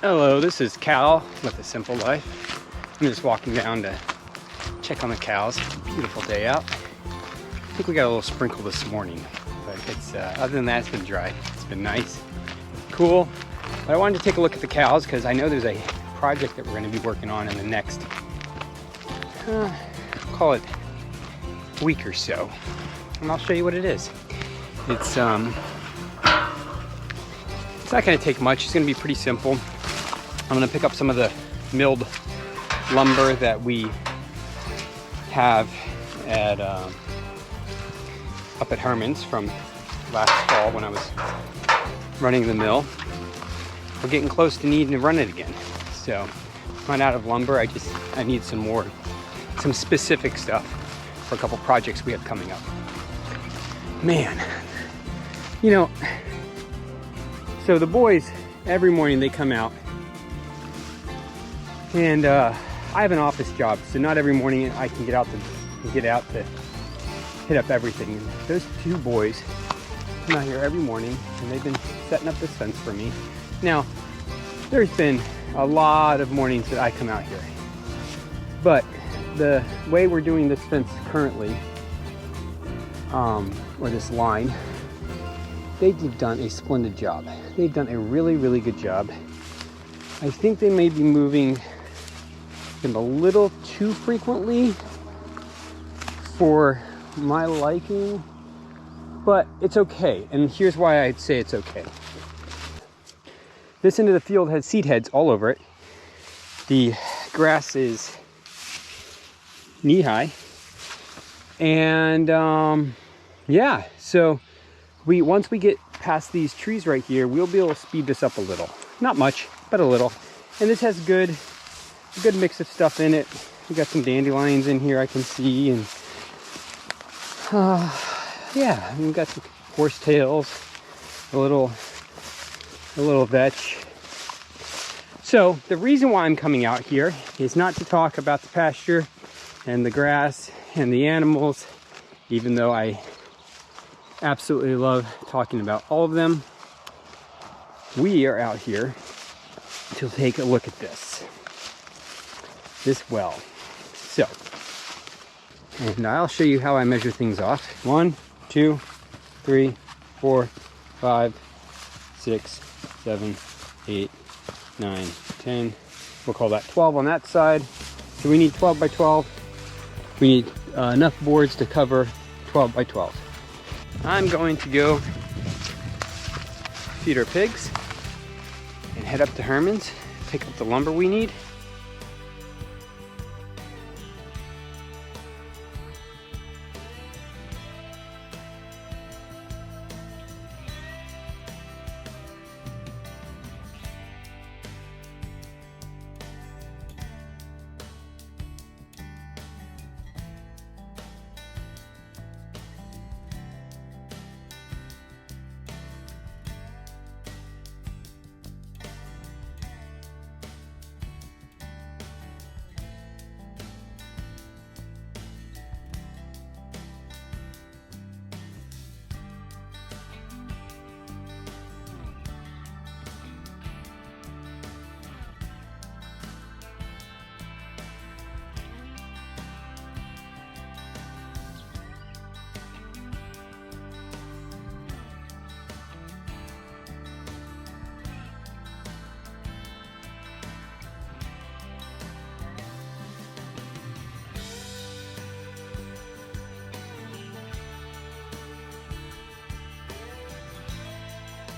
Hello, this is Cal with A Simple Life. I'm just walking down to check on the cows. Beautiful day out. I think we got a little sprinkle this morning, but it's other than that, it's been dry. It's been nice, cool. But I wanted to take a look at the cows because I know there's a project that we're going to be working on in the next, call it week or so, and I'll show you what it is. It's not going to take much. It's going to be pretty simple. I'm going to pick up some of the milled lumber that we have at up at Herman's from last fall when I was running the mill. We're getting close to needing to run it again. So run out of lumber. I need some specific stuff for a couple projects we have coming up. Man, you know, so the boys every morning they come out. And I have an office job, so not every morning I can get out to hit up everything. And those two boys come out here every morning, and they've been setting up this fence for me. Now, there's been a lot of mornings that I come out here, but the way we're doing this fence currently, or this line, they've done a splendid job. They've done a really, really good job. I think they may be moving them a little too frequently for my liking, but it's okay. And here's why I'd say it's okay. This end of the field has seed heads all over it. The grass is knee-high. And yeah, so once we get past these trees right here, we'll be able to speed this up a little. Not much, but a little. And this has a good mix of stuff in it. We got some dandelions in here I can see, and yeah, we've got some horsetails, a little vetch. So the reason why I'm coming out here is not to talk about the pasture and the grass and the animals, even though I absolutely love talking about all of them. We are out here to take a look at this well. So, and I'll show you how I measure things off. 1, 2, 3, 4, 5, 6, 7, 8, 9, 10. We'll call that 12 on that side. So we need 12 by 12. We need enough boards to cover 12 by 12. I'm going to go feed our pigs and head up to Herman's, pick up the lumber we need.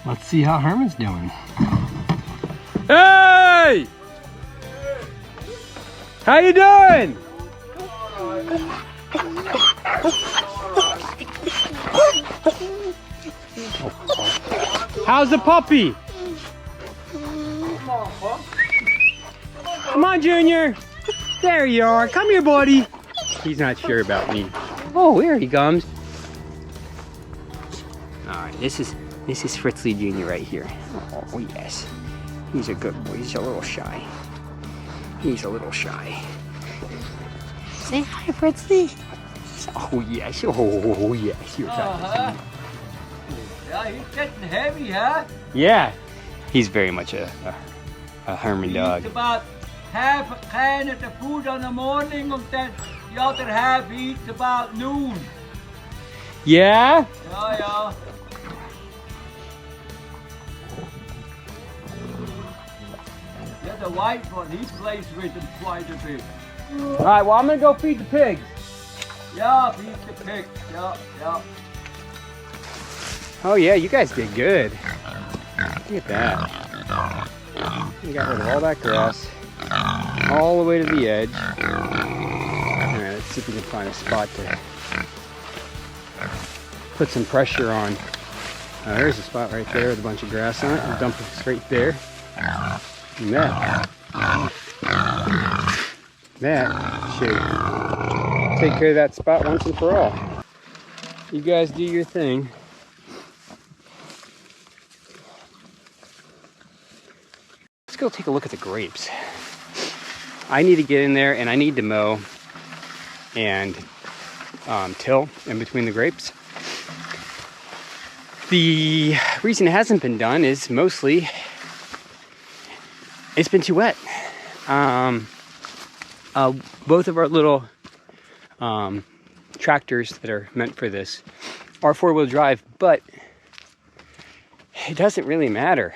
Let's see how Herman's doing. Hey! How you doing? How's the puppy? Come on, Junior. There you are. Come here, buddy. He's not sure about me. Oh, here he comes. All right, this is Fritzley Jr. right here. Oh, yes. He's a good boy. He's a little shy. He's a little shy. Say hi, Fritzley. Oh, yes. Oh, yes. You're talking. Yeah, he's getting heavy, huh? Yeah. He's very much a Herman He dog. eats about half a can of the food in the morning, and then the other half he eats about noon. Yeah? Yeah. Yeah, the white one, he plays with them quite a bit. All right, well, I'm gonna go feed the pigs. Yeah, feed the pig. Yeah. Oh yeah, you guys did good. Look at that. You got rid of all that grass, all the way to the edge. All right, let's see if we can find a spot to put some pressure on. There's a spot right there with a bunch of grass on it. We'll dump it straight there. And that should take care of that spot once and for all. You guys do your thing. Let's go take a look at the grapes. I need to get in there and I need to mow and till in between the grapes. The reason it hasn't been done is mostly it's been too wet. Both of our little tractors that are meant for this are 4-wheel drive, but it doesn't really matter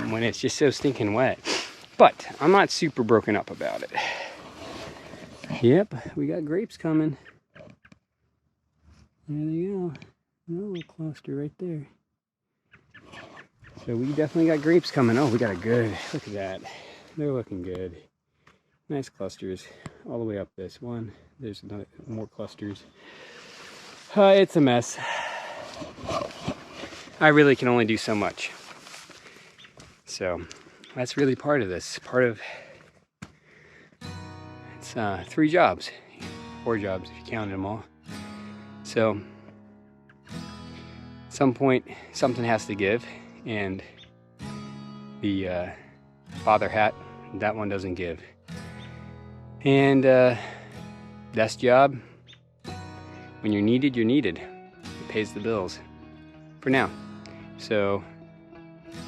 when it's just so stinking wet. But I'm not super broken up about it. Yep, we got grapes coming. There they go. A little cluster right there. So we definitely got grapes coming. Oh, we got a good, look at that. They're looking good. Nice clusters all the way up this one. There's another, more clusters. It's a mess. I really can only do so much. So that's really part of this. Part of, it's 3 jobs, 4 jobs if you counted them all. So at some point something has to give, and the father hat, that one doesn't give. And desk job, when you're needed, you're needed. It pays the bills for now. So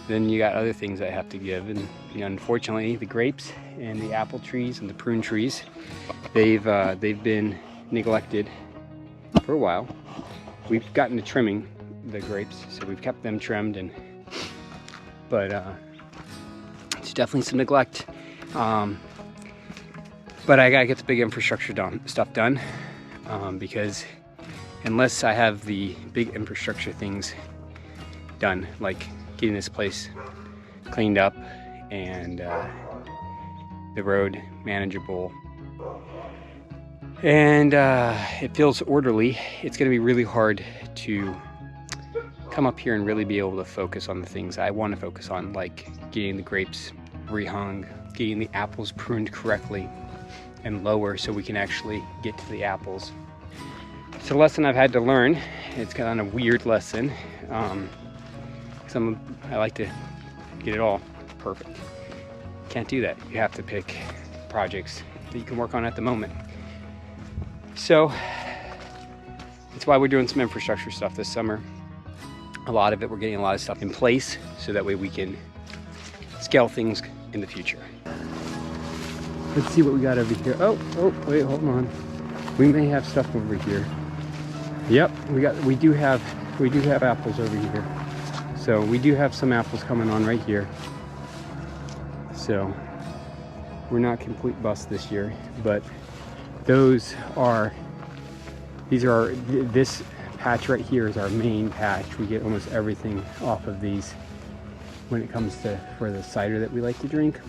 then you got other things that have to give, and you know, unfortunately the grapes and the apple trees and the prune trees, they've been neglected for a while. We've gotten to trimming the grapes, so we've kept them trimmed, and but it's definitely some neglect. But I gotta get the big infrastructure stuff done, because unless I have the big infrastructure things done, like getting this place cleaned up and the road manageable, and it feels orderly, it's gonna be really hard to come up here and really be able to focus on the things I want to focus on, like getting the grapes rehung, getting the apples pruned correctly and lower so we can actually get to the apples. It's a lesson I've had to learn. It's kind of a weird lesson, because I like to get it all perfect. Can't do that. You have to pick projects that you can work on at the moment. So that's why we're doing some infrastructure stuff this summer. A lot of it, we're getting a lot of stuff in place so that way we can scale things in the future. Let's see what we got over here. Oh, wait, hold on. We may have stuff over here. Yep, we do have apples over here. So we do have some apples coming on right here. So we're not complete bust this year, but this patch right here is our main patch. We get almost everything off of these when it comes to for the cider that we like to drink.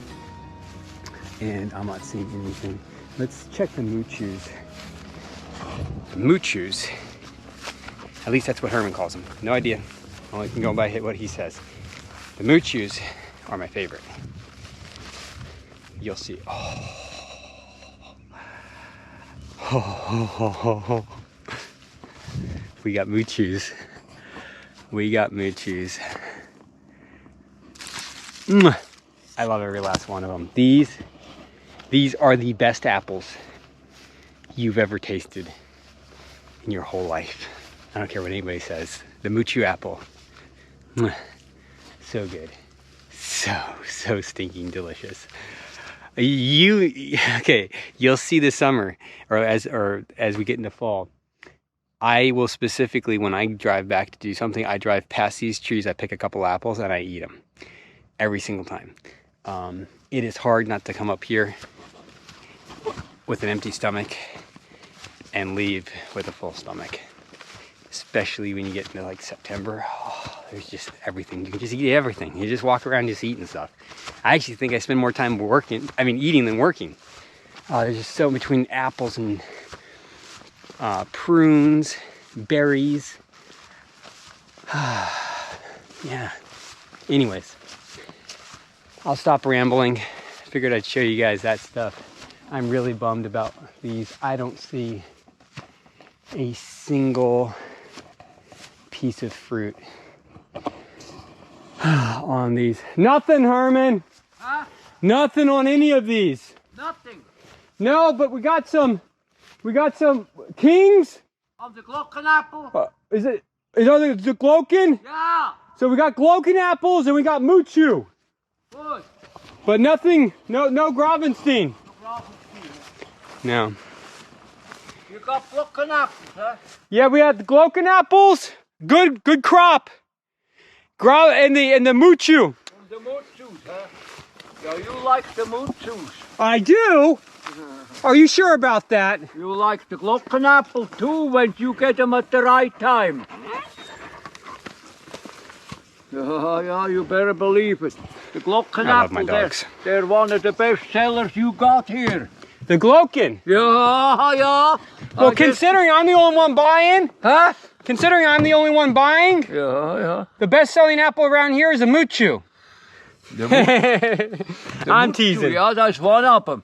And I'm not seeing anything. Let's check the moochus. The moochus, at least that's what Herman calls them. No idea. Only can go by what he says. The moochus are my favorite. You'll see. Oh. We got moochus. We got moochus. I love every last one of them. These are the best apples you've ever tasted in your whole life. I don't care what anybody says. The Moochu apple. So good. so stinking delicious. Okay, you'll see this summer, or as we get into fall, I will specifically, when I drive back to do something, I drive past these trees, I pick a couple apples and I eat them every single time. It is hard not to come up here with an empty stomach and leave with a full stomach, especially when you get into like September. Oh, there's just everything. You can just eat everything. You just walk around just eating stuff. I actually think I spend more time eating than working. There's just so between apples and prunes, berries. Yeah. Anyways, I'll stop rambling. Figured I'd show you guys that stuff. I'm really bummed about these. I don't see a single piece of fruit on these. Nothing, Herman. Huh? Nothing on any of these. Nothing. No, but we got some kings. On the glockenapple? Is that the gloken? Yeah. So we got gloken apples and we got muchu. Good. But nothing, no Gravenstein. No. You got glockenapples, huh? Yeah, we had the gloken apples. Good crop. And the muchu. The muchus, huh? Yeah, you like the muchus. I do. Are you sure about that? You like the glockenapple too when you get them at the right time. Yeah, you better believe it. The glockenapple, they're one of the best sellers you got here. The gloken? Yeah. Well, considering I'm the only one buying. Huh? Considering I'm the only one buying. Yeah. The best-selling apple around here is a muchu. I'm teasing. Yeah, that's one of them.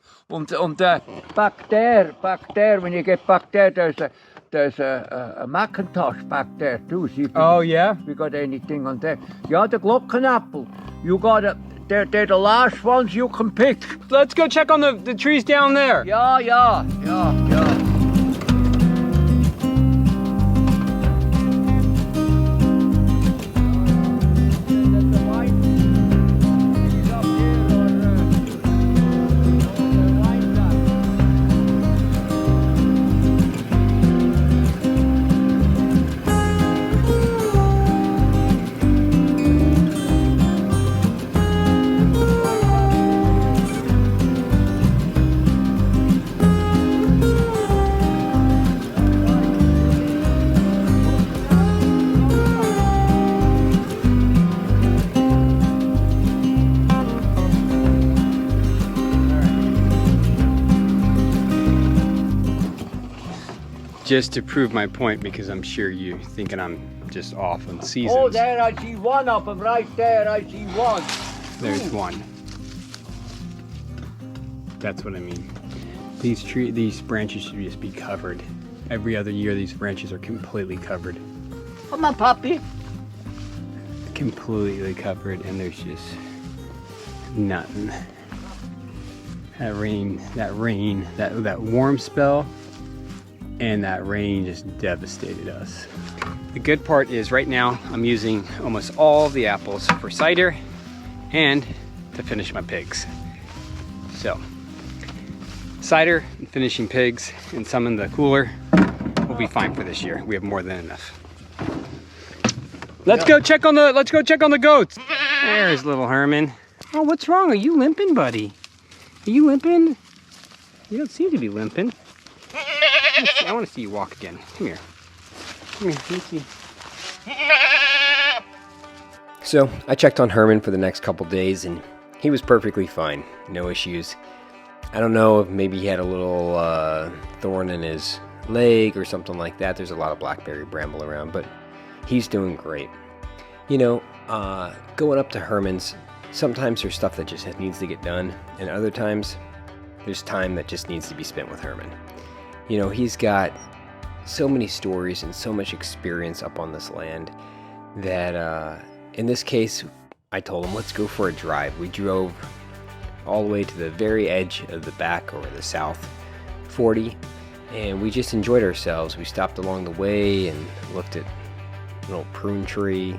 Back there, when you get back there, there's a Macintosh back there too. See if we got anything on there. Yeah, the glockenapple. You got it. They're the last ones you can pick. Let's go check on the trees down there. Yeah. Just to prove my point, because I'm sure you're thinking I'm just off on seasons. Oh, there I see one of them, right there I see one. There's one. That's what I mean. These branches should just be covered. Every other year these branches are completely covered. Come on, puppy. Completely covered, and there's just nothing. That warm spell and that rain just devastated us. The good part is right now I'm using almost all the apples for cider and to finish my pigs. So cider and finishing pigs and some in the cooler will be fine for this year. We have more than enough. Let's go check on the goats. There's little Herman. Oh, what's wrong? Are you limping, buddy? Are you limping? You don't seem to be limping. I want to see you walk again. Come here. Come here, let me see. So I checked on Herman for the next couple days and he was perfectly fine. No issues. I don't know if maybe he had a little thorn in his leg or something like that. There's a lot of blackberry bramble around, but he's doing great. You know, going up to Herman's, sometimes there's stuff that just needs to get done, and other times there's time that just needs to be spent with Herman. You know, he's got so many stories and so much experience up on this land that in this case, I told him, let's go for a drive. We drove all the way to the very edge of the back, or the south 40, and we just enjoyed ourselves. We stopped along the way and looked at a little prune tree,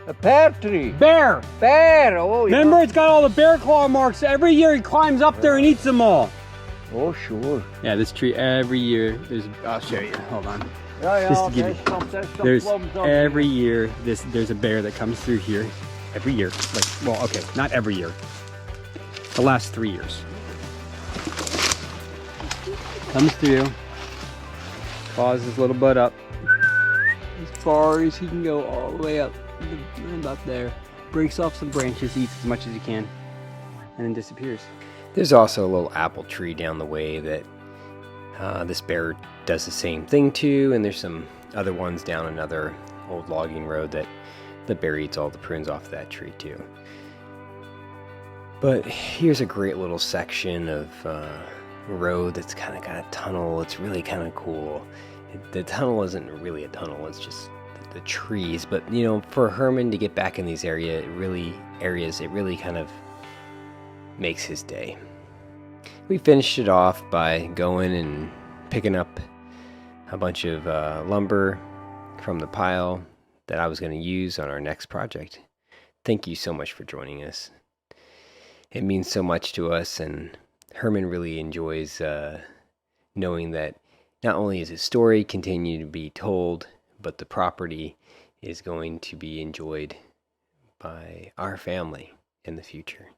A pear tree. Bear. Bear. Oh, yeah. Remember, it's got all the bear claw marks. Every year he climbs up there and eats them all. Oh, sure. Yeah, this tree every year. I'll show you. Hold on. Yeah, Just to give there's you- some There's plums on every year there's a bear that comes through here. Every year. Like, well, okay, not every year. The last 3 years. Comes through. Claws his little butt up. As far as he can go, all the way up. About there. Breaks off some branches, eats as much as he can, and then disappears. There's also a little apple tree down the way that this bear does the same thing to, and there's some other ones down another old logging road that the bear eats all the prunes off that tree too. But here's a great little section of road that's kind of got a tunnel. It's really kind of cool. The tunnel isn't really a tunnel, it's just the trees. But you know, for Herman to get back in these areas, it really kind of makes his day. We finished it off by going and picking up a bunch of lumber from the pile that I was going to use on our next project. Thank you so much for joining us. It means so much to us, and Herman really enjoys knowing that not only is his story continue to be told, but the property is going to be enjoyed by our family in the future.